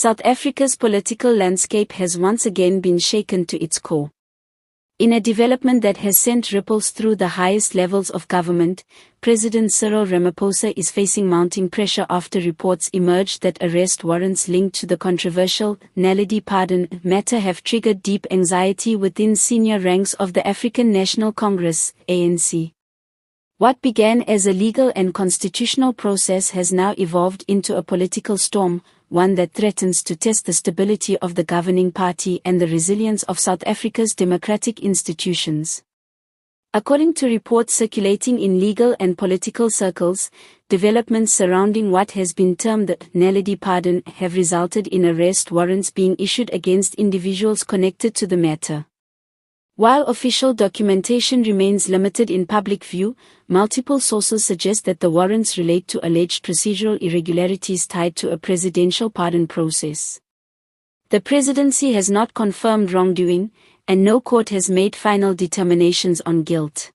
South Africa's political landscape has once again been shaken to its core. In a development that has sent ripples through the highest levels of government, President Cyril Ramaphosa is facing mounting pressure after reports emerged that arrest warrants linked to the controversial Naledi Pandor matter have triggered deep anxiety within senior ranks of the African National Congress, ANC. What began as a legal and constitutional process has now evolved into a political storm, one that threatens to test the stability of the governing party and the resilience of South Africa's democratic institutions. According to reports circulating in legal and political circles, developments surrounding what has been termed the Naledi Pandor have resulted in arrest warrants being issued against individuals connected to the matter. While official documentation remains limited in public view, multiple sources suggest that the warrants relate to alleged procedural irregularities tied to a presidential pardon process. The presidency has not confirmed wrongdoing, and no court has made final determinations on guilt.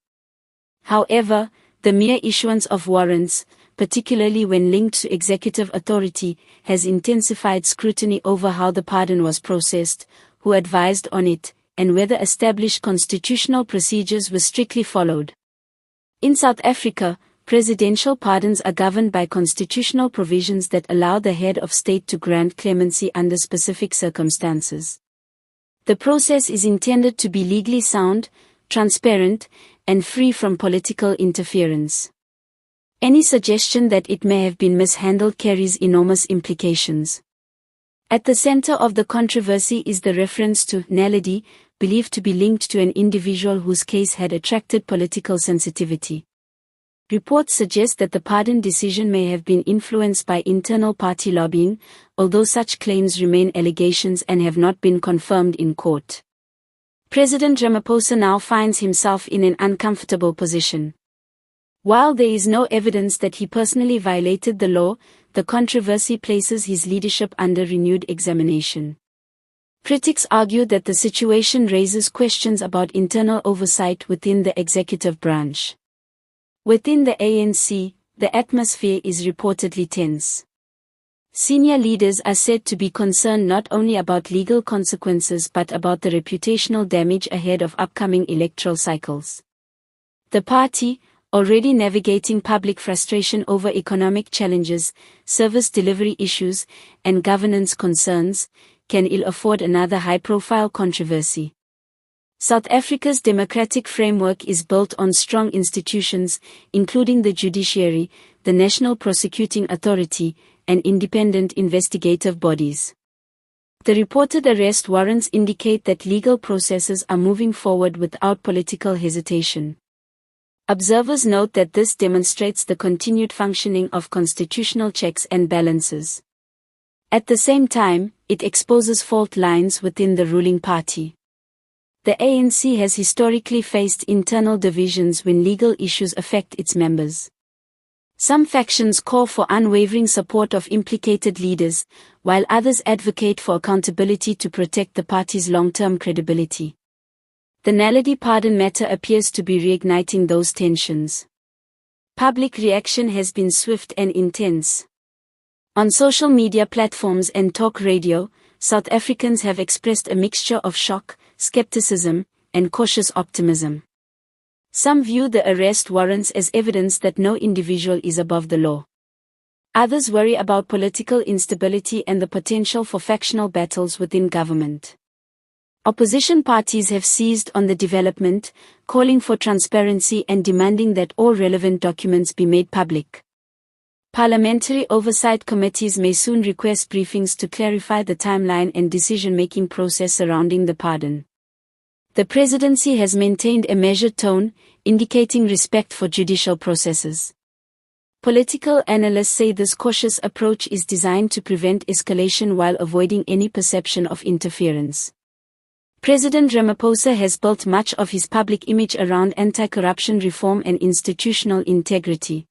However, the mere issuance of warrants, particularly when linked to executive authority, has intensified scrutiny over how the pardon was processed, who advised on it, and whether established constitutional procedures were strictly followed. In South Africa, presidential pardons are governed by constitutional provisions that allow the head of state to grant clemency under specific circumstances. The process is intended to be legally sound, transparent, and free from political interference. Any suggestion that it may have been mishandled carries enormous implications. At the center of the controversy is the reference to Naledi, believed to be linked to an individual whose case had attracted political sensitivity. Reports suggest that the pardon decision may have been influenced by internal party lobbying, although such claims remain allegations and have not been confirmed in court. President Ramaphosa now finds himself in an uncomfortable position. While there is no evidence that he personally violated the law, the controversy places his leadership under renewed examination. Critics argue that the situation raises questions about internal oversight within the executive branch. Within the ANC, the atmosphere is reportedly tense. Senior leaders are said to be concerned not only about legal consequences but about the reputational damage ahead of upcoming electoral cycles. The party, already navigating public frustration over economic challenges, service delivery issues, and governance concerns, can ill afford another high-profile controversy. South Africa's democratic framework is built on strong institutions, including the judiciary, the National Prosecuting Authority, and independent investigative bodies. The reported arrest warrants indicate that legal processes are moving forward without political hesitation. Observers note that this demonstrates the continued functioning of constitutional checks and balances. At the same time, it exposes fault lines within the ruling party. The ANC has historically faced internal divisions when legal issues affect its members. Some factions call for unwavering support of implicated leaders, while others advocate for accountability to protect the party's long-term credibility. The Naledi Pandor matter appears to be reigniting those tensions. Public reaction has been swift and intense. On social media platforms and talk radio, South Africans have expressed a mixture of shock, skepticism, and cautious optimism. Some view the arrest warrants as evidence that no individual is above the law. Others worry about political instability and the potential for factional battles within government. Opposition parties have seized on the development, calling for transparency and demanding that all relevant documents be made public. Parliamentary oversight committees may soon request briefings to clarify the timeline and decision-making process surrounding the pardon. The presidency has maintained a measured tone, indicating respect for judicial processes. Political analysts say this cautious approach is designed to prevent escalation while avoiding any perception of interference. President Ramaphosa has built much of his public image around anti-corruption reform and institutional integrity.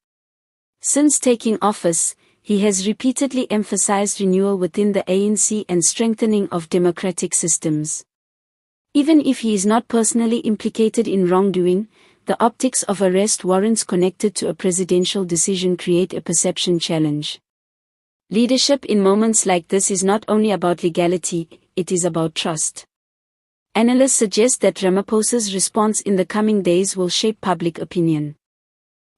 Since taking office, he has repeatedly emphasized renewal within the ANC and strengthening of democratic systems. Even if he is not personally implicated in wrongdoing, the optics of arrest warrants connected to a presidential decision create a perception challenge. Leadership in moments like this is not only about legality, it is about trust. Analysts suggest that Ramaphosa's response in the coming days will shape public opinion.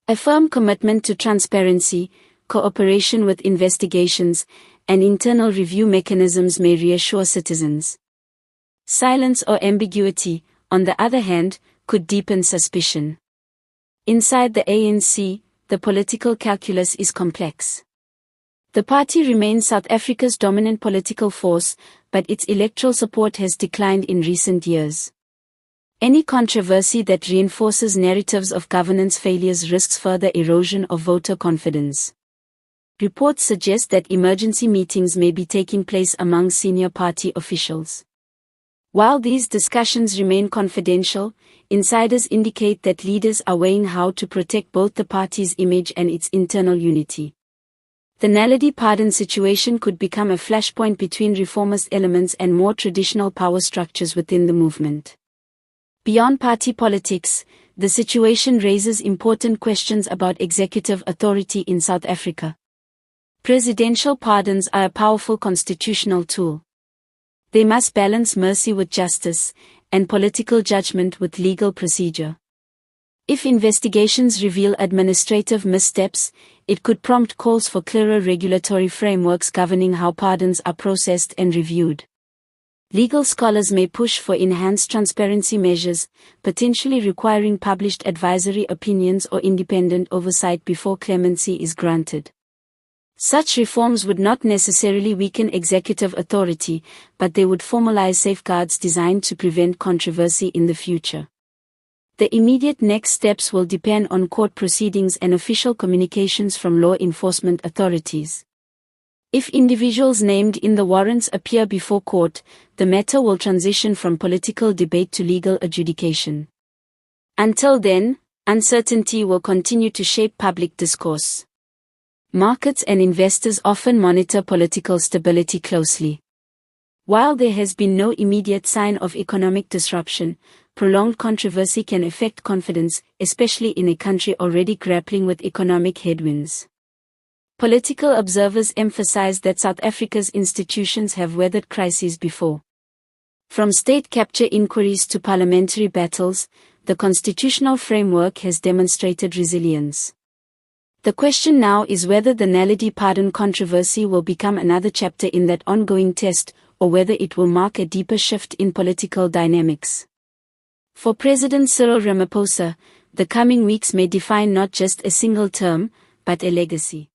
A firm commitment to transparency, cooperation with investigations, and internal review mechanisms may reassure citizens. Silence or ambiguity, on the other hand, could deepen suspicion. Inside the ANC, the political calculus is complex. The party remains South Africa's dominant political force, but its electoral support has declined in recent years. Any controversy that reinforces narratives of governance failures risks further erosion of voter confidence. Reports suggest that emergency meetings may be taking place among senior party officials. While these discussions remain confidential, insiders indicate that leaders are weighing how to protect both the party's image and its internal unity. The Naledi Pandor situation could become a flashpoint between reformist elements and more traditional power structures within the movement. Beyond party politics, the situation raises important questions about executive authority in South Africa. Presidential pardons are a powerful constitutional tool. They must balance mercy with justice, and political judgment with legal procedure. If investigations reveal administrative missteps, it could prompt calls for clearer regulatory frameworks governing how pardons are processed and reviewed. Legal scholars may push for enhanced transparency measures, potentially requiring published advisory opinions or independent oversight before clemency is granted. Such reforms would not necessarily weaken executive authority, but they would formalize safeguards designed to prevent controversy in the future. The immediate next steps will depend on court proceedings and official communications from law enforcement authorities. If individuals named in the warrants appear before court, the matter will transition from political debate to legal adjudication. Until then, uncertainty will continue to shape public discourse. Markets and investors often monitor political stability closely. While there has been no immediate sign of economic disruption, prolonged controversy can affect confidence, especially in a country already grappling with economic headwinds. Political observers emphasize that South Africa's institutions have weathered crises before. From state capture inquiries to parliamentary battles, the constitutional framework has demonstrated resilience. The question now is whether the Naledi Pandor controversy will become another chapter in that ongoing test, or whether it will mark a deeper shift in political dynamics. For President Cyril Ramaphosa, the coming weeks may define not just a single term, but a legacy.